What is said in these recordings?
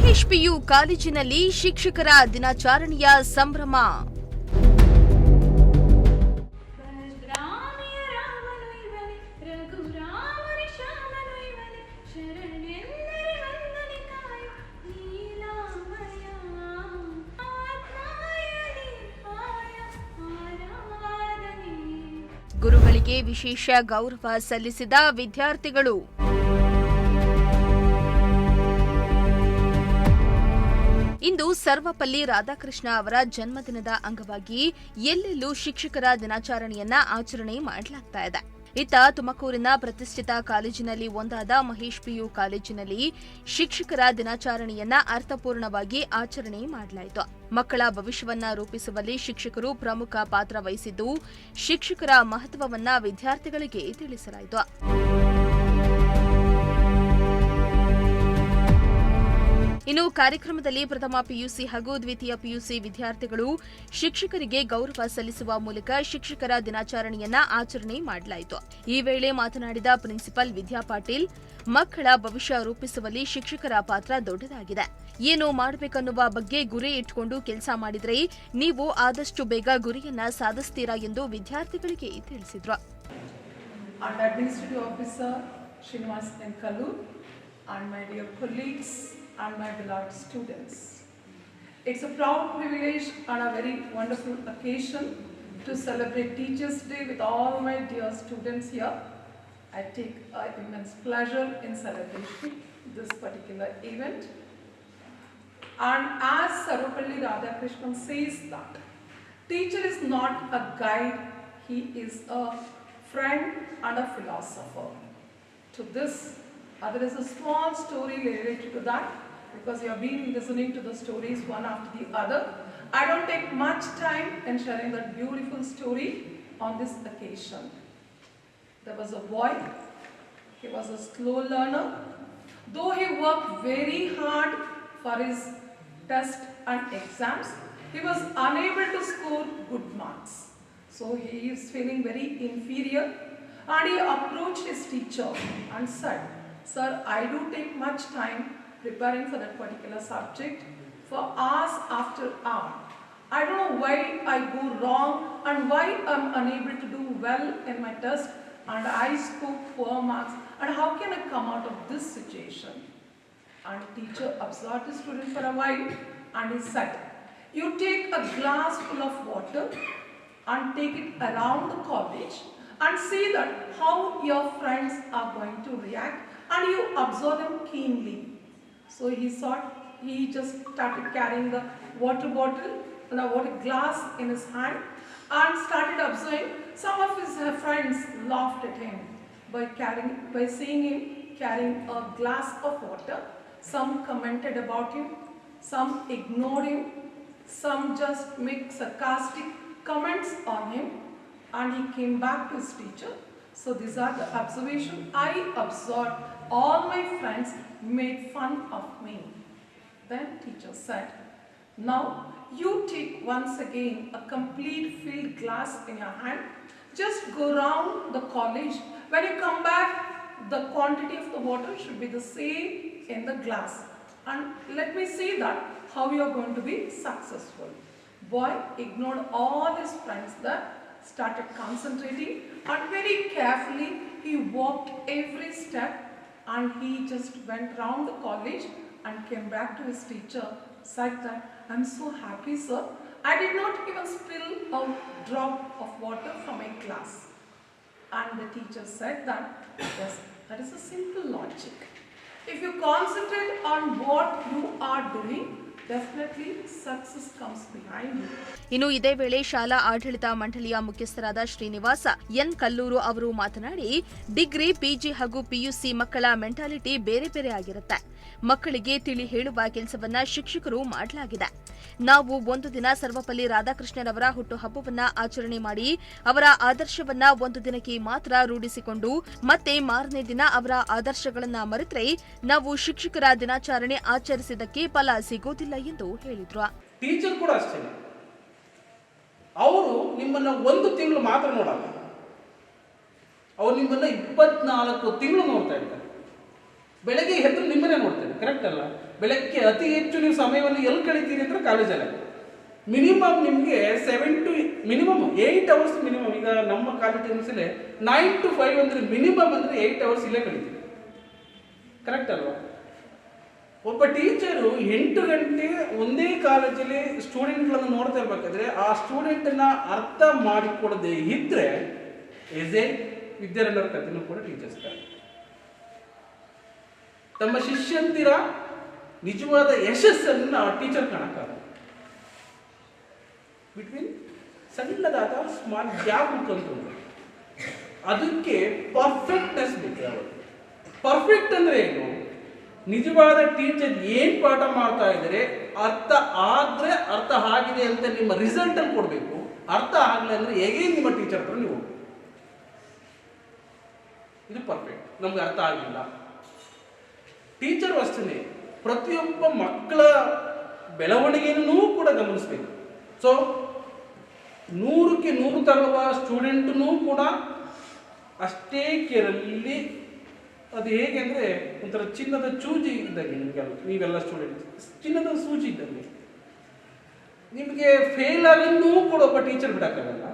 Mahesh PU ಕಾಲೇಜಿನಲ್ಲಿ ಶಿಕ್ಷಕರ ದಿನಾಚರಣೆಯ ಸಂಭ್ರಮ. ಗುರುಗಳಿಗೆ ವಿಶೇಷ ಗೌರವ ಸಲ್ಲಿಸಿದ ವಿದ್ಯಾರ್ಥಿಗಳು. ಇಂದು ಸರ್ವಪಲ್ಲಿ ರಾಧಾಕೃಷ್ಣ ಅವರ ಜನ್ಮದಿನದ ಅಂಗವಾಗಿ ಎಲ್ಲೆಲ್ಲೂ ಶಿಕ್ಷಕರ ದಿನಾಚರಣೆಯನ್ನ ಆಚರಣೆ ಮಾಡಲಾಗ್ತಾ ಇದೆ. ಇತ್ತ ತುಮಕೂರಿನ ಪ್ರತಿಷ್ಠಿತ ಕಾಲೇಜಿನಲ್ಲಿ ಒಂದಾದ ಮಹೇಶ್ ಪಿಯು ಕಾಲೇಜಿನಲ್ಲಿ ಶಿಕ್ಷಕರ ದಿನಾಚರಣೆಯನ್ನ ಅರ್ಥಪೂರ್ಣವಾಗಿ ಆಚರಣೆ ಮಾಡಲಾಯಿತು. ಮಕ್ಕಳ ಭವಿಷ್ಯವನ್ನ ರೂಪಿಸುವಲ್ಲಿ ಶಿಕ್ಷಕರು ಪ್ರಮುಖ ಪಾತ್ರ ವಹಿಸಿದ್ದು, ಶಿಕ್ಷಕರ ಮಹತ್ವವನ್ನ ವಿದ್ಯಾರ್ಥಿಗಳಿಗೆ ತಿಳಿಸಲಾಯಿತು. ಇನ್ನು ಕಾರ್ಯಕ್ರಮದಲ್ಲಿ ಪ್ರಥಮ ಪಿಯುಸಿ ಹಾಗೂ ದ್ವಿತೀಯ ಪಿಯುಸಿ ವಿದ್ಯಾರ್ಥಿಗಳು ಶಿಕ್ಷಕರಿಗೆ ಗೌರವ ಸಲ್ಲಿಸುವ ಮೂಲಕ ಶಿಕ್ಷಕರ ದಿನಾಚರಣೆಯನ್ನ ಆಚರಣೆ ಮಾಡಲಾಯಿತು. ಈ ವೇಳೆ ಮಾತನಾಡಿದ ಪ್ರಿನ್ಸಿಪಲ್ ವಿದ್ಯಾ ಪಾಟೀಲ್, ಮಕ್ಕಳ ಭವಿಷ್ಯ ರೂಪಿಸುವಲ್ಲಿ ಶಿಕ್ಷಕರ ಪಾತ್ರ ದೊಡ್ಡದಾಗಿದೆ. ಏನು ಮಾಡಬೇಕನ್ನುವ ಬಗ್ಗೆ ಗುರಿ ಇಟ್ಟುಕೊಂಡು ಕೆಲಸ ಮಾಡಿದ್ರೆ ನೀವು ಆದಷ್ಟು ಬೇಗ ಗುರಿಯನ್ನ ಸಾಧಿಸ್ತೀರಾ ಎಂದು ವಿದ್ಯಾರ್ಥಿಗಳಿಗೆ ತಿಳಿಸಿದ್ರು. And my beloved students, it's a proud privilege and a very wonderful occasion to celebrate Teachers' Day with all my dear students here. I take immense pleasure in celebrating this particular event. And as Sarvapalli Radhakrishnan says that teacher is not a guide, he is a friend and a philosopher. To this, there is a small story related to that, because you have been listening to the stories one after the other. I don't take much time in sharing that beautiful story on this occasion. There was a boy, he was a slow learner. Though he worked very hard for his test and exams, he was unable to score good marks. So he is feeling very inferior, and he approached his teacher and said, "Sir, I do take much time preparing for that particular subject for hours after hour. I don't know why I go wrong and why I'm unable to do well in my test and I score poor marks, and how can I come out of this situation?" And the teacher observed the student for a while and he said, "You take a glass full of water and take it around the college and see that how your friends are going to react, and you observe them keenly." So he just started carrying the water bottle and a water glass in his hand and started observing. Some of his friends laughed at him by seeing him carrying a glass of water. Some commented about him, some ignored him, some just make sarcastic comments on him, and he came back to his teacher. So these are the observations I observed. All my friends made fun of me. Then teacher said, "Now you take once again a complete filled glass in your hand. Just go round the college. When you come back, the quantity of the water should be the same in the glass. And let me see that how you are going to be successful." Boy ignored all his friends there, started concentrating, and very carefully he walked every step, and he just went round the college and came back to his teacher, said that, "I'm so happy, sir. I did not even spill a drop of water from my glass." And the teacher said that, "Yes, that is a simple logic. If you concentrate on what you are doing, definitely success comes behind you." ಇನ್ನು ಇದೇ ವೇಳೆ ಶಾಲಾ ಆಡಳಿತ ಮಂಡಳಿಯ ಮುಖ್ಯಸ್ಥರಾದ Srinivasa N Kallur ಅವರು ಮಾತನಾಡಿ, degree, PG ಹಾಗೂ ಪಿಯುಸಿ ಮಕ್ಕಳ ಮೆಂಟಾಲಿಟಿ ಬೇರೆ ಬೇರೆ ಆಗಿರುತ್ತೆ. ಮಕ್ಕಳಿಗೆ ತಿಳಿ ಹೇಳುವ ಕೆಲಸವನ್ನ ಶಿಕ್ಷಕರು ಮಾಡಲಾಗಿದೆ. ನಾವು ಒಂದು ದಿನ ಸರ್ವಪಲ್ಲಿ ರಾಧಾಕೃಷ್ಣರವರ ಹುಟ್ಟುಹಬ್ಬವನ್ನ ಆಚರಣೆ ಮಾಡಿ ಅವರ ಆದರ್ಶವನ್ನ ಒಂದು ದಿನಕ್ಕೆ ಮಾತ್ರ ರೂಢಿಸಿಕೊಂಡು ಮತ್ತೆ ಮಾರನೇ ದಿನ ಅವರ ಆದರ್ಶಗಳನ್ನ ಮರೆತರೆ ನಾವು ಶಿಕ್ಷಕರ ದಿನಾಚರಣೆ ಆಚರಿಸಿದ್ದಕ್ಕೆ ಫಲ ಸಿಗೋದಿಲ್ಲ ಎಂದು ಹೇಳಿದ್ರು. ಟೀಚರ್ ಕೂಡ ಅಷ್ಟೇ, ಅವರು ನಿಮ್ಮನ್ನ ಒಂದು ತಿಂಗಳು ಮಾತ್ರ ನೋಡಲ್ಲ, ಅವ್ರು ನಿಮ್ಮನ್ನ 24 ತಿಂಗಳು ನೋಡ್ತಾ ಇರ್ತಾರೆ. ಬೆಳಗ್ಗೆ ಎದ್ದು ನಿಮ್ಮನ್ನೇ ನೋಡ್ತಾರೆ, ಕರೆಕ್ಟ್ ಅಲ್ಲ? ಬೆಳಗ್ಗೆ ಅತಿ ಹೆಚ್ಚು ನೀವು ಸಮಯವನ್ನು ಎಲ್ಲಿ ಕಳಿತೀರಿ ಅಂದರೆ ಕಾಲೇಜಲ್ಲಿ. ಮಿನಿಮಮ್ ನಿಮಗೆ 7 to ಮಿನಿಮಮ್ 8 ಅವರ್ಸ್ ಮಿನಿಮಮ್. ಈಗ ನಮ್ಮ ಕಾಲೇಜ್ ಟೈಮ್ಸಲ್ಲಿ 9 to 5 ಅಂದರೆ ಮಿನಿಮಮ್ ಅಂದರೆ 8 ಅವರ್ಸ್ ಇಲ್ಲೇ ಕಳಿತೀವಿ. ಕರೆಕ್ಟ್ ಅಲ್ವಾ? ಒಬ್ಬ ಟೀಚರು 8 ಗಂಟೆ ಒಂದೇ ಕಾಲೇಜಲ್ಲಿ ಸ್ಟೂಡೆಂಟ್ಗಳನ್ನು ನೋಡ್ತಾ ಇರ್ಬೇಕಾದ್ರೆ ಆ ಸ್ಟೂಡೆಂಟನ್ನ ಅರ್ಥ ಮಾಡಿಕೊಡದೆ ಇದ್ರೆ ಎಸ್ ಎ ವಿದ್ಯಾರ್ಥಿಗಳ ಕಥೆನೂ ಕೂಡ ಟೀಚರ್ಸ್ ತಮ್ಮ ಶಿಷ್ಯಂದಿರ ನಿಜವಾದ ಯಶಸ್ಸನ್ನು ಟೀಚರ್ ಕಾಣಕ್ಕಾಗಲ್ಲ. ಬಿಟ್ವೀನ್ ಸಣ್ಣದಾದ ಸ್ಮಾಲ್ ಗ್ಯಾಪ್ ಅಂತಂದ್ರೆ ಅದಕ್ಕೆ ಪರ್ಫೆಕ್ಟ್ನೆಸ್ ಬೇಕು. ಯಾವುದು ಪರ್ಫೆಕ್ಟ್ ಅಂದ್ರೆ ಏನು? ನಿಜವಾದ ಟೀಚರ್ ಏನ್ ಪಾಠ ಮಾಡ್ತಾ ಇದ್ದಾರೆ ಅರ್ಥ ಆದ್ರೆ ಅರ್ಥ ಆಗಿದೆ ಅಂತ ನಿಮ್ಮ ರಿಸಲ್ಟ್ ಅಲ್ಲಿ ಕೊಡ್ಬೇಕು. ಅರ್ಥ ಆಗಲಿ ಅಂದ್ರೆ ಹೇಗೆ ನಿಮ್ಮ ಟೀಚರ್ ಹತ್ರ ನೀವು ಇದು ಪರ್ಫೆಕ್ಟ್. ನಮ್ಗೆ ಅರ್ಥ ಆಗಿಲ್ಲ. ಟೀಚರ್ ಅಷ್ಟೇ ಪ್ರತಿಯೊಬ್ಬ ಮಕ್ಕಳ ಬೆಳವಣಿಗೆಯನ್ನು ಕೂಡ ಗಮನಿಸಬೇಕು. ಸೊ 100ಕ್ಕೆ 100 ತಗೊಳ್ಳುವ ಸ್ಟೂಡೆಂಟ್ನೂ ಕೂಡ ಅಷ್ಟೇ ಕೇರಲ್ಲಿ. ಅದು ಹೇಗೆ ಅಂದರೆ ಒಂಥರ ಚಿನ್ನದ ಚೂಜಿ ಇದ್ದಂಗೆ ನಿಮಗೆಲ್ಲ, ನೀವೆಲ್ಲ ಸ್ಟೂಡೆಂಟ್ ಚಿನ್ನದ ಸೂಜಿ ಇದ್ದಂಗೆ. ನಿಮಗೆ ಫೇಲ್ ಆಗನ್ನೂ ಕೂಡ ಒಬ್ಬ ಟೀಚರ್ ಬಿಡೋಕ್ಕಾಗಲ್ಲ,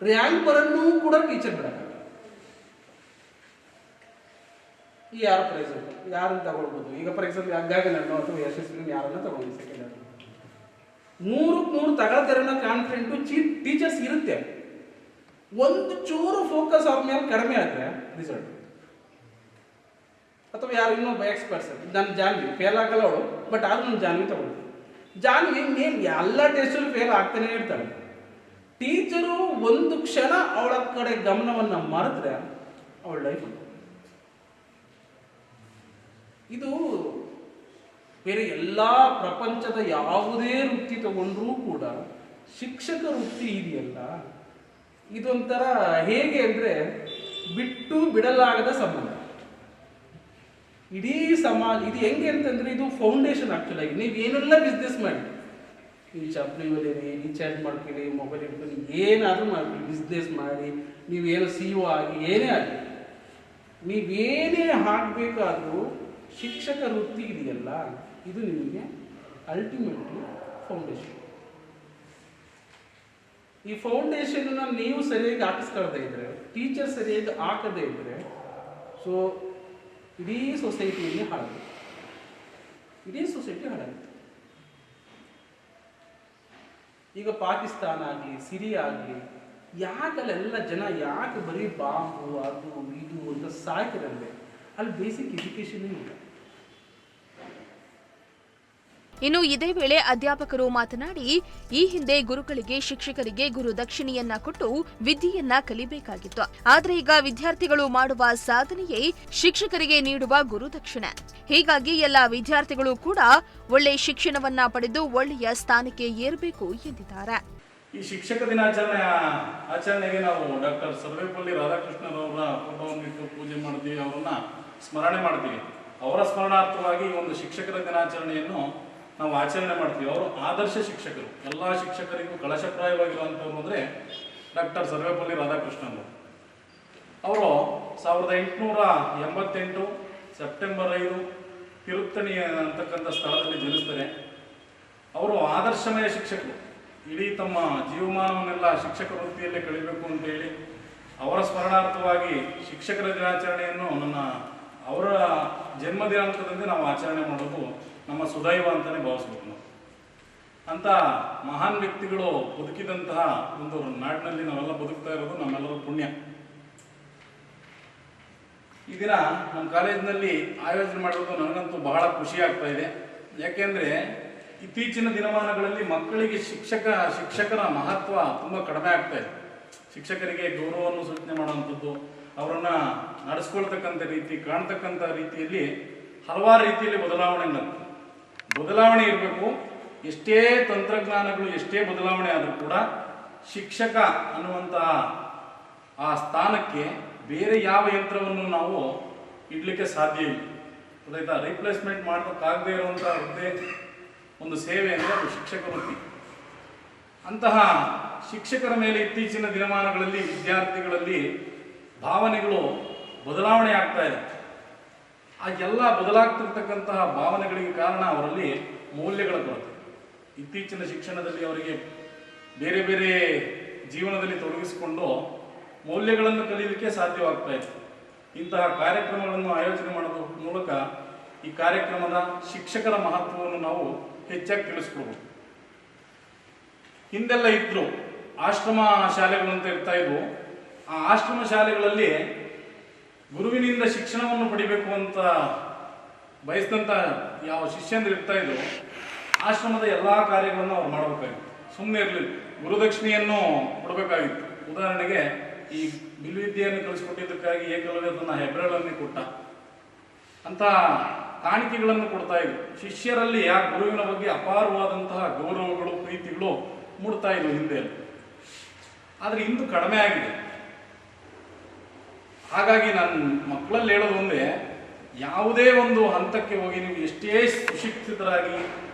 ರ್ಯಾಂಕ್ ಬರನ್ನೂ ಕೂಡ ಟೀಚರ್ ಬಿಡೋಕ್ಕಾಗಲ್ಲ. ಈ ಯಾರು ಪ್ರೈಸ್ ಯಾರನ್ನು ತಗೊಳ್ಬೋದು? ಈಗ ಫಾರ್ ಎಕ್ಸಾಂಪಲ್ ಗಗನನ್ನು ಅಥವಾ ಯಶಸ್ವಿನ ಯಾರನ್ನ ತಗೊಳ್ಬೋದು ಸೆಕೆಂಡ್ ಇಯರ್ 100ಕ್ಕೆ 100 ತಗೊಳ್ತಾರನ್ನ ಕಾನ್ಫಿಡೆಂಟು ಟೀಚರ್ಸ್ ಇರುತ್ತೆ. ಒಂದು ಚೂರು ಫೋಕಸ್ ಅವ್ರ ಮೇಲೆ ಕಡಿಮೆ ಆದರೆ ರಿಸಲ್ಟ್. ಅಥವಾ ಯಾರು ಇನ್ನೊಬ್ಬ ಎಕ್ಸ್ಪರ್ಟ್ಸ್ ನಾನು ಜಾನ್ವಿ ಫೇಲ್ ಆಗಲ್ಲ ಅವಳು, ಬಟ್ ಆದ್ರೂ ನಾನು ಜಾನ್ವಿ ತಗೊಳ್ತೀನಿ. ಜಾನ್ವಿ ಮೇನ್ ಎಲ್ಲ ಟೆಸ್ಟಲ್ಲಿ ಫೇಲ್ ಆಗ್ತಾನೆ ಇರ್ತಾಳೆ. ಟೀಚರು ಒಂದು ಕ್ಷಣ ಅವಳ ಕಡೆ ಗಮನವನ್ನು ಮರೆದ್ರೆ ಅವಳ ಲೈಫ್. ಇದು ಬೇರೆ ಎಲ್ಲ ಪ್ರಪಂಚದ ಯಾವುದೇ ವೃತ್ತಿ ತಗೊಂಡ್ರೂ ಕೂಡ ಶಿಕ್ಷಕ ವೃತ್ತಿ ಇದೆಯಲ್ಲ, ಇದೊಂಥರ ಹೇಗೆ ಅಂದರೆ ಬಿಟ್ಟು ಬಿಡಲಾಗದ ಸಂಬಂಧ. ಇಡೀ ಸಮಾಜ ಇದು ಹೆಂಗೆ ಅಂತಂದರೆ ಇದು ಫೌಂಡೇಶನ್. ಆ್ಯಕ್ಚುಲಾಗಿ ನೀವು ಏನೆಲ್ಲ ಬಿಸ್ನೆಸ್ ಮಾಡಿ, ನೀವು ಚಪ್ಪಲಿ ಹೊಲಿರಿ, ರೀಚಾರ್ಜ್ ಮಾಡ್ಕೊಳ್ಳಿ, ಮೊಬೈಲ್ ಇಟ್ಕೊಳ್ಳಿ, ಏನಾದರೂ ಮಾಡ್ಕೊಳ್ಳಿ, ಬಿಸ್ನೆಸ್ ಮಾಡಿ, ನೀವೇನು CEO ಆಗಿ ಏನೇ ಆಗಿ, ನೀವೇನೇ ಆಗಬೇಕಾದ್ರೂ ಶಿಕ್ಷಕ ವೃತ್ತಿ ಇದೆಯಲ್ಲ ಇದು ನಿಮಗೆ ಅಲ್ಟಿಮೇಟ್ಲಿ ಫೌಂಡೇಶನ್. ಈ ಫೌಂಡೇಶನ್ನ ನೀವು ಸರಿಯಾಗಿ ಹಾಕಿಸ್ಕೊಳ್ದೇ ಇದ್ರೆ, ಟೀಚರ್ ಸರಿಯಾಗಿ ಹಾಕದೇ ಇದ್ರೆ, ಸೊ ಇಡೀ ಸೊಸೈಟಿಯಲ್ಲಿ ಹಾಳಾಗುತ್ತೆ. ಇಡೀ ಸೊಸೈಟಿ ಹಾಳಾಗುತ್ತೆ. ಈಗ ಪಾಕಿಸ್ತಾನ ಆಗಲಿ, ಸಿರಿಯಾ ಆಗಲಿ, ಯಾಕಲ್ಲೆಲ್ಲ ಜನ ಯಾಕೆ ಬರೀ ಬಾಂಬು ಅದು ಇದು ಅಂತ ಸಾಯ್ತಿರಂದ್ರೆ ಅಲ್ಲಿ ಬೇಸಿಕ್ ಎಜುಕೇಶನ್ ಇಲ್ಲ. ಇನ್ನು ಇದೇ ವೇಳೆ ಅಧ್ಯಾಪಕರು ಮಾತನಾಡಿ, ಈ ಹಿಂದೆ ಗುರುಗಳಿಗೆ ಶಿಕ್ಷಕರಿಗೆ ಗುರು ದಕ್ಷಿಣೆಯನ್ನ ಕೊಟ್ಟು ವಿದ್ಯೆಯನ್ನ ಕಲಿಬೇಕಾಗಿತ್ತು. ಆದ್ರೆ ಈಗ ವಿದ್ಯಾರ್ಥಿಗಳು ಮಾಡುವ ಸಾಧನೆಯೇ ಶಿಕ್ಷಕರಿಗೆ ನೀಡುವ ಗುರುದಕ್ಷಿಣೆ. ಹೀಗಾಗಿ ಎಲ್ಲ ವಿದ್ಯಾರ್ಥಿಗಳು ಕೂಡ ಒಳ್ಳೆ ಶಿಕ್ಷಣವನ್ನ ಪಡೆದು ಒಳ್ಳೆಯ ಸ್ಥಾನಕ್ಕೆ ಏರಬೇಕು ಎಂದಿದ್ದಾರೆ. ಈ ಶಿಕ್ಷಕ ಆಚರಣೆಗೆ ನಾವು ಡಾಕ್ಟರ್ ಸರ್ವೇಪಲ್ಲಿ ರಾಧಾಕೃಷ್ಣರವರ ಫೋಟೋವನ್ನು ಇಟ್ಟು ಪೂಜೆ ಮಾಡ್ತೀವಿ, ಅವರನ್ನ ಸ್ಮರಣೆ ಮಾಡ್ತೀವಿ. ಅವರ ಸ್ಮರಣಾರ್ಥವಾಗಿ ಈ ಒಂದು ಶಿಕ್ಷಕರ ದಿನಾಚರಣೆಯನ್ನು ನಾವು ಆಚರಣೆ ಮಾಡ್ತೀವಿ. ಅವರು ಆದರ್ಶ ಶಿಕ್ಷಕರು, ಎಲ್ಲ ಶಿಕ್ಷಕರಿಗೂ ಕಳಶಪ್ರಾಯವಾಗಿರುವಂಥವ್ರು ಅಂದರೆ ಡಾಕ್ಟರ್ ಸರ್ವೇಪಲ್ಲಿ ರಾಧಾಕೃಷ್ಣನ್ ಅವರು 1888 ಸೆಪ್ಟೆಂಬರ್ 5 ತಿರುತ್ತಣಿ ಅಂತಕ್ಕಂಥ ಸ್ಥಳದಲ್ಲಿ ಜನಿಸ್ತಾರೆ. ಅವರು ಆದರ್ಶಮಯ ಶಿಕ್ಷಕರು. ಇಡೀ ತಮ್ಮ ಜೀವಮಾನವನ್ನೆಲ್ಲ ಶಿಕ್ಷಕ ವೃತ್ತಿಯಲ್ಲೇ ಕಳಿಬೇಕು ಅಂತೇಳಿ ಅವರ ಸ್ಮರಣಾರ್ಥವಾಗಿ ಶಿಕ್ಷಕರ ದಿನಾಚರಣೆಯನ್ನು ಅವರ ಜನ್ಮ ದಿನಾಂಕದಂತೆ ನಾವು ಆಚರಣೆ ಮಾಡೋದು ನಮ್ಮ ಸುದೈವ ಅಂತಲೇ ಭಾವಿಸ್ಬೇಕು. ನಾವು ಅಂತ ಮಹಾನ್ ವ್ಯಕ್ತಿಗಳು ಬದುಕಿದಂತಹ ಒಂದು ನಾಡಿನಲ್ಲಿ ನಾವೆಲ್ಲ ಬದುಕ್ತಾ ಇರೋದು ನಮ್ಮೆಲ್ಲರ ಪುಣ್ಯ. ಈ ದಿನ ನಮ್ಮ ಕಾಲೇಜಿನಲ್ಲಿ ಆಯೋಜನೆ ಮಾಡೋದು ನನಗಂತೂ ಬಹಳ ಖುಷಿ ಆಗ್ತಾ ಇದೆ. ಯಾಕೆಂದರೆ ಇತ್ತೀಚಿನ ದಿನಮಾನಗಳಲ್ಲಿ ಮಕ್ಕಳಿಗೆ ಶಿಕ್ಷಕರ ಮಹತ್ವ ತುಂಬ ಕಡಿಮೆ ಆಗ್ತಾ ಇದೆ. ಶಿಕ್ಷಕರಿಗೆ ಗೌರವವನ್ನು ಸೂಚನೆ ಮಾಡುವಂಥದ್ದು, ಅವರನ್ನು ನಡೆಸ್ಕೊಳ್ತಕ್ಕಂಥ ರೀತಿ, ಕಾಣ್ತಕ್ಕಂಥ ರೀತಿಯಲ್ಲಿ ಹಲವಾರು ರೀತಿಯಲ್ಲಿ ಬದಲಾವಣೆ ಇರಬೇಕು. ಎಷ್ಟೇ ತಂತ್ರಜ್ಞಾನಗಳು ಎಷ್ಟೇ ಬದಲಾವಣೆ ಆದರೂ ಕೂಡ ಶಿಕ್ಷಕ ಅನ್ನುವಂತಹ ಆ ಸ್ಥಾನಕ್ಕೆ ಬೇರೆ ಯಾವ ಯಂತ್ರವನ್ನು ನಾವು ಇಡಲಿಕ್ಕೆ ಸಾಧ್ಯ ಇಲ್ಲ. ಗೊತ್ತಾಯ್ತಾ? ರಿಪ್ಲೇಸ್ಮೆಂಟ್ ಮಾಡೋಕ್ಕಾಗದೇ ಇರುವಂಥ ಹುದ್ದೆ ಒಂದು ಸೇವೆ ಅಂದರೆ ಅದು ಶಿಕ್ಷಕ ವೃತ್ತಿ. ಅಂತಹ ಶಿಕ್ಷಕರ ಮೇಲೆ ಇತ್ತೀಚಿನ ದಿನಮಾನಗಳಲ್ಲಿ ವಿದ್ಯಾರ್ಥಿಗಳಲ್ಲಿ ಭಾವನೆಗಳು ಬದಲಾವಣೆ ಆಗ್ತಾ ಇದೆ. ಆ ಎಲ್ಲ ಬದಲಾಗ್ತಿರ್ತಕ್ಕಂತಹ ಭಾವನೆಗಳಿಗೆ ಕಾರಣ ಅವರಲ್ಲಿ ಮೌಲ್ಯಗಳ ಕೊರತೆ. ಇತ್ತೀಚಿನ ಶಿಕ್ಷಣದಲ್ಲಿ ಅವರಿಗೆ ಬೇರೆ ಬೇರೆ ಜೀವನದಲ್ಲಿ ತೊಡಗಿಸಿಕೊಂಡು ಮೌಲ್ಯಗಳನ್ನು ಕಲಿಯಲಿಕ್ಕೆ ಸಾಧ್ಯವಾಗ್ತಾ ಇತ್ತು. ಇಂತಹ ಕಾರ್ಯಕ್ರಮಗಳನ್ನು ಆಯೋಜನೆ ಮಾಡೋದ್ರ ಮೂಲಕ ಈ ಕಾರ್ಯಕ್ರಮದ ಶಿಕ್ಷಕರ ಮಹತ್ವವನ್ನು ನಾವು ಹೆಚ್ಚಾಗಿ ತಿಳಿಸ್ಕೊಡ್ಬೋದು. ಹಿಂದೆಲ್ಲ ಇದ್ರು ಆಶ್ರಮ ಶಾಲೆಗಳು ಅಂತ ಇರ್ತಾ ಇದ್ವು. ಆ ಆಶ್ರಮ ಶಾಲೆಗಳಲ್ಲಿ ಗುರುವಿನಿಂದ ಶಿಕ್ಷಣವನ್ನು ಪಡಿಬೇಕು ಅಂತ ಬಯಸಿದಂಥ ಯಾವ ಶಿಷ್ಯಂದ್ರು ಇರ್ತಾ ಇದ್ರು, ಆಶ್ರಮದ ಎಲ್ಲ ಕಾರ್ಯಗಳನ್ನು ಅವ್ರು ಮಾಡಬೇಕಾಗಿತ್ತು. ಸುಮ್ಮನೆ ಇರಲಿಲ್ಲ, ಗುರುದಕ್ಷಿಣೆಯನ್ನು ಕೊಡಬೇಕಾಗಿತ್ತು. ಉದಾಹರಣೆಗೆ ಈ ಬಿಲ್ವಿದ್ಯೆಯನ್ನು ಕಲಿಸ್ಕೊಟ್ಟಿದ್ದಕ್ಕಾಗಿ ಏಕಲವ್ಯ ತನ್ನ ಹೆಬ್ಬೆರಳನ್ನೇ ಕೊಟ್ಟ ಅಂತ ಕಾಣಿಕೆಗಳನ್ನು ಕೊಡ್ತಾ ಇದ್ರು. ಶಿಷ್ಯರಲ್ಲಿ ಆ ಗುರುವಿನ ಬಗ್ಗೆ ಅಪಾರವಾದಂತಹ ಗೌರವಗಳು, ಪ್ರೀತಿಗಳು ಮೂಡ್ತಾ ಇದ್ವು ಹಿಂದೆ. ಆದರೆ ಇಂದು ಕಡಿಮೆ ಆಗಿದೆ. ಹಾಗಾಗಿ ನಾನು ಮಕ್ಕಳಲ್ಲಿ ಹೇಳೋದು ಒಂದೇ, ಯಾವುದೇ ಒಂದು ಹಂತಕ್ಕೆ ಹೋಗಿ ನೀವು ಎಷ್ಟೇ ಸುಶಿಕ್ಷಿತರಾಗಿ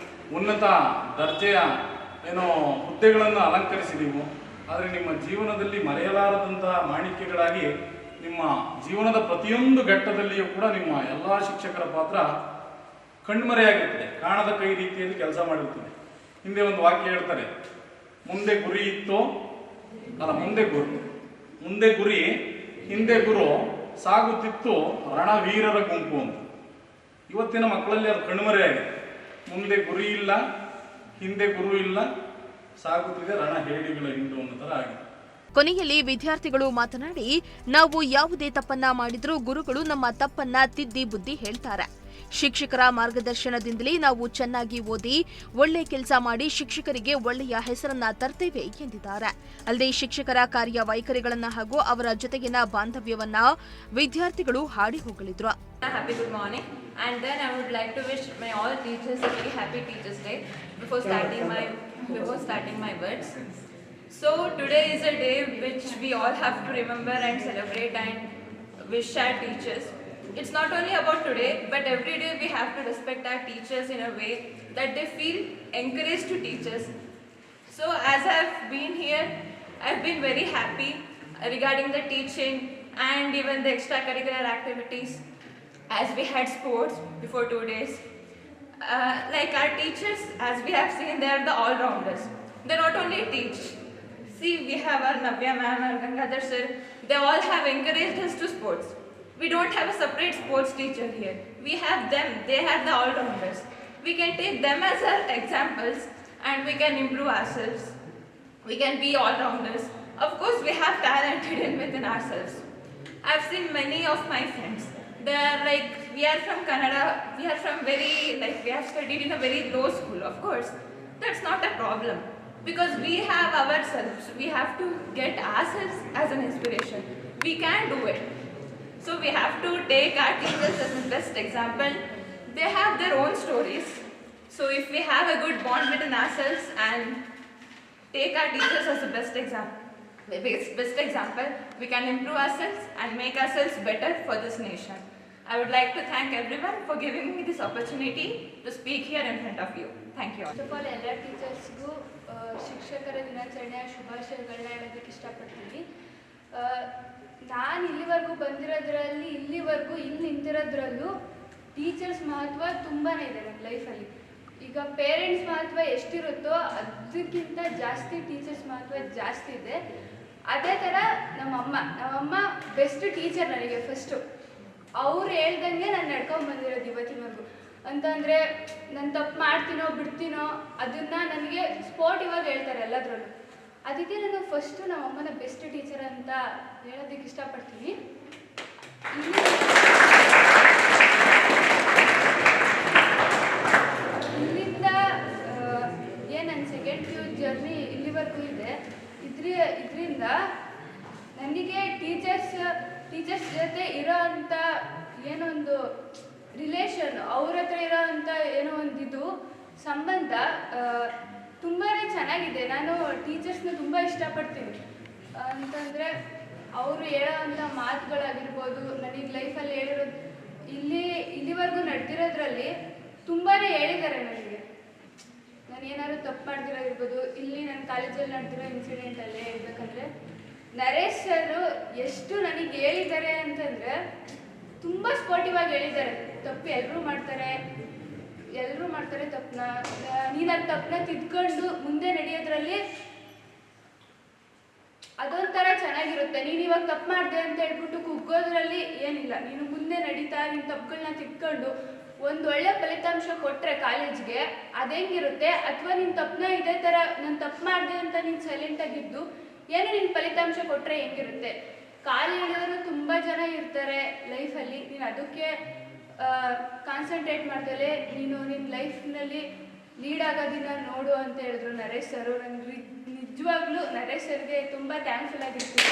ಉನ್ನತ ದರ್ಜೆಯ ಹುದ್ದೆಗಳನ್ನು ಅಲಂಕರಿಸಿ ನೀವು, ಆದರೆ ನಿಮ್ಮ ಜೀವನದಲ್ಲಿ ಮರೆಯಲಾರದಂತಹ ಮಾಣಿಕ್ಯಗಳಾಗಿ ನಿಮ್ಮ ಜೀವನದ ಪ್ರತಿಯೊಂದು ಘಟ್ಟದಲ್ಲಿಯೂ ಕೂಡ ನಿಮ್ಮ ಎಲ್ಲ ಶಿಕ್ಷಕರ ಪಾತ್ರ ಕಣ್ಮರೆಯಾಗಿರ್ತದೆ. ಕಾಣದ ಕೈ ರೀತಿಯಲ್ಲಿ ಕೆಲಸ ಮಾಡಿರ್ತದೆ. ಹಿಂದೆ ಒಂದು ವಾಕ್ಯ ಹೇಳ್ತಾರೆ, ಮುಂದೆ ಗುರಿ ಹಿಂದೆ ಗುರು ಸಾಗುತ್ತಿತ್ತು ರಣವೀರರ ಗುಂಪು ಅಂತ. ಇವತ್ತಿನ ಮಕ್ಕಳಲ್ಲಿ ಅದು ಕಣ್ಮರೆಯಾಗಿದೆ. ಮುಂದೆ ಗುರಿ ಇಲ್ಲ, ಹಿಂದೆ ಗುರು ಇಲ್ಲ, ಸಾಗುತ್ತಿದೆ ರಣ ಹೇಡಿಗಳ ಹಿಂಡು ಅನ್ನೋ ಥರ ಆಗಿದೆ. ಕೊನೆಯಲ್ಲಿ ವಿದ್ಯಾರ್ಥಿಗಳು ಮಾತನಾಡಿ, ನಾವು ಯಾವುದೇ ತಪ್ಪನ್ನ ಮಾಡಿದ್ರೂ ಗುರುಗಳು ನಮ್ಮ ತಪ್ಪನ್ನ ತಿದ್ದಿ ಬುದ್ಧಿ ಹೇಳ್ತಾರೆ. ಶಿಕ್ಷಕರ ಮಾರ್ಗದರ್ಶನದಿಂದಲೇ ನಾವು ಚೆನ್ನಾಗಿ ಓದಿ ಒಳ್ಳೆ ಕೆಲಸ ಮಾಡಿ ಶಿಕ್ಷಕರಿಗೆ ಒಳ್ಳೆಯ ಹೆಸರನ್ನ ತರ್ತೇವೆ ಎಂದಿದ್ದಾರೆ. ಅಲ್ಲದೆ ಶಿಕ್ಷಕರ ಕಾರ್ಯವೈಖರಿಗಳನ್ನ ಹಾಗೂ ಅವರ ಜೊತೆಗಿನ ಬಾಂಧವ್ಯವನ್ನ ವಿದ್ಯಾರ್ಥಿಗಳು ಹಾಡಿ ಹೋಗಲಿದ್ರು. Happy good morning, and then I would like to wish my all teachers a very happy Teachers Day before starting my words. So today is a day which we all have to remember and celebrate and wish our teachers. It's not only about today, but every day we have to respect our teachers in a way that they feel encouraged to teach us. So as I've been here, I've been very happy regarding the teaching and even the extracurricular activities. As we had sports before 2 days, like our teachers, as we have seen, they are the all-rounders. They not only teach. See, we have our Navya ma'am, our Gangadhar sir. They all have encouraged us to sports. We don't have a separate sports teacher here. We have them. They are the all-rounders. We can take them as our examples, and we can improve ourselves. We can be all-rounders. Of course, we have talent hidden within ourselves. I've seen many of my friends. They are like, we are from Kannada, we are from we have studied in a very low school. Of course, that's not a problem, because we have ourselves. We have to get ourselves as an inspiration. We can do it. So we have to take our teachers as the best example. They have their own stories. So if we have a good bond between ourselves and take our teachers as the best example, we can improve ourselves and make ourselves better for this nation. I would like to thank everyone for giving me this opportunity to speak here in front of you. Thank you all. First of all ಎಲ್ಲ ಟೀಚರ್ಸ್ಗೂ ಶಿಕ್ಷಕರ ದಿನಾಚರಣೆಯ ಶುಭಾಶಯಗಳನ್ನ ಹೇಳೋದಕ್ಕೆ ಇಷ್ಟಪಡ್ತೀನಿ. ನಾನು ಇಲ್ಲಿವರೆಗೂ ಇಲ್ಲಿ ನಿಂತಿರೋದ್ರಲ್ಲೂ teachers ಮಹತ್ವ ತುಂಬಾ ಇದೆ ನನ್ನ ಲೈಫಲ್ಲಿ. ಈಗ ಪೇರೆಂಟ್ಸ್ ಮಹತ್ವ ಎಷ್ಟಿರುತ್ತೋ ಅದಕ್ಕಿಂತ ಜಾಸ್ತಿ ಟೀಚರ್ಸ್ ಮಹತ್ವ ಜಾಸ್ತಿ ಇದೆ. ಅದೇ ಥರ ನಮ್ಮಮ್ಮ ಬೆಸ್ಟ್ ಟೀಚರ್ ನನಗೆ. ಫಸ್ಟು ಅವ್ರು ಹೇಳ್ದಂಗೆ ನಾನು ನಡ್ಕೊಂಡು ಬಂದಿರೋದು ಇವತ್ತಿನವರೆಗೂ. ಅಂತಂದರೆ ನಾನು ತಪ್ಪು ಮಾಡ್ತೀನೋ ಬಿಡ್ತೀನೋ ಅದನ್ನು ನನಗೆ ಸ್ಪೋರ್ಟಿವ್ ಆಗಿ ಹೇಳ್ತಾರೆ ಎಲ್ಲದರಲ್ಲೂ. ಅದಕ್ಕೆ ನಾನು ಫಸ್ಟು ನಮ್ಮಮ್ಮನ ಬೆಸ್ಟ್ ಟೀಚರ್ ಅಂತ ಹೇಳೋದಕ್ಕೆ ಇಷ್ಟಪಡ್ತೀನಿ. ಇಲ್ಲಿಂದ ನನ್ನ ಸೆಕೆಂಡ್ PU ಜರ್ನಿ ಇಲ್ಲಿವರೆಗೂ ಇದೆ. ಇದರಿಂದ ನನಗೆ ಟೀಚರ್ಸ್ ಜೊತೆ ಇರೋ ಅಂಥ ಏನೋ ಒಂದು ರಿಲೇಷನ್, ಅವ್ರ ಹತ್ರ ಇರೋ ಅಂಥ ಏನೋ ಒಂದು ಸಂಬಂಧ ತುಂಬಾ ಚೆನ್ನಾಗಿದೆ. ನಾನು ಟೀಚರ್ಸ್ನ ತುಂಬ ಇಷ್ಟಪಡ್ತೀನಿ. ಅಂತಂದರೆ ಅವರು ಹೇಳೋ ಅಂಥ ಮಾತುಗಳಾಗಿರ್ಬೋದು, ನನಗೆ ಲೈಫಲ್ಲಿ ಹೇಳಿರೋದು ಇಲ್ಲಿವರೆಗೂ ನಡೆದಿರೋದ್ರಲ್ಲಿ ತುಂಬಾ ಹೇಳಿದ್ದಾರೆ ನನಗೆ. ನಾನು ಏನಾದ್ರು ತಪ್ಪು ಮಾಡ್ತಿರೋದಿರ್ಬೋದು, ಇಲ್ಲಿ ನನ್ನ ಕಾಲೇಜಲ್ಲಿ ನಡೆದಿರೋ ಇನ್ಸಿಡೆಂಟಲ್ಲೇ ಹೇಳ್ಬೇಕಂದ್ರೆ ನರೇಶ್ ಸರ್ ಎಷ್ಟು ನನಗೆ ಹೇಳಿದ್ದಾರೆ ಅಂತಂದರೆ ತುಂಬ ಸ್ಪೋರ್ಟಿವ್ ಆಗಿ ಹೇಳಿದ್ದಾರೆ. ತಪ್ಪು ಎಲ್ಲರೂ ಮಾಡ್ತಾರೆ ತಪ್ಪನ್ನ, ನೀನು ಅದು ತಪ್ಪನ್ನ ತಿದ್ಕೊಂಡು ಮುಂದೆ ನಡೆಯೋದ್ರಲ್ಲಿ ಅದೊಂಥರ ಚೆನ್ನಾಗಿರುತ್ತೆ. ನೀನು ಇವಾಗ ತಪ್ಪು ಮಾಡಿದೆ ಅಂತ ಹೇಳ್ಬಿಟ್ಟು ಕುಗ್ಗೋದ್ರಲ್ಲಿ ಏನಿಲ್ಲ. ನೀನು ಮುಂದೆ ನಡೀತಾ ನಿನ್ನ ತಪ್ಪುಗಳನ್ನ ತಿದ್ಕೊಂಡು ಒಂದೊಳ್ಳೆ ಫಲಿತಾಂಶ ಕೊಟ್ಟರೆ ಕಾಲೇಜ್ಗೆ ಅದು ಹೆಂಗಿರುತ್ತೆ. ಅಥವಾ ನಿನ್ನ ತಪ್ಪನ್ನ ಇದೇ ಥರ ನಾನು ತಪ್ಪು ಮಾಡಿದೆ ಅಂತ ನೀನು ಸೈಲೆಂಟಾಗಿದ್ದು ಏನು ನಿನ್ನ ಫಲಿತಾಂಶ ಕೊಟ್ಟರೆ ಹೆಂಗಿರುತ್ತೆ. ಕಾಲು ಎಳೆಯೋರು ತುಂಬ ಜನ ಇರ್ತಾರೆ ಲೈಫಲ್ಲಿ. ನೀನು ಅದಕ್ಕೆ ಕಾನ್ಸಂಟ್ರೇಟ್ ಮಾಡ್ದಲೆ ನೀನು ನಿನ್ನ ಲೈಫ್ನಲ್ಲಿ ಲೀಡ್ ಆಗೋದಿನ ನೋಡು ಅಂತ ಹೇಳಿದ್ರು ನರೇಶ್ ಸರು. ನನಗೆ ನಿಜವಾಗ್ಲೂ ನರೇಶ್ ಸರ್ಗೆ ತುಂಬ ಥ್ಯಾಂಕ್ಫುಲ್ ಆಗಿರ್ತೀನಿ.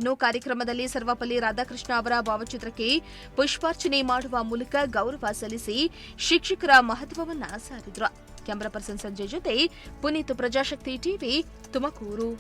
ಇನ್ನು ಕಾರ್ಯಕ್ರಮದಲ್ಲಿ ಸರ್ವಪಲ್ಲಿ ರಾಧಾಕೃಷ್ಣ ಅವರ ಭಾವಚಿತ್ರಕ್ಕೆ ಪುಷ್ಪಾರ್ಚನೆ ಮಾಡುವ ಮೂಲಕ ಗೌರವ ಸಲ್ಲಿಸಿ ಶಿಕ್ಷಕರ ಮಹತ್ವವನ್ನ ಸಾರಿದ್ರು. ಕ್ಯಾಮರಾ ಪರ್ಸನ್ ಸಂಜಯ್ ಜೊತೆ ಪುನೀತ್, ಪ್ರಜಾಶಕ್ತಿ ಟಿವಿ, ತುಮಕೂರು.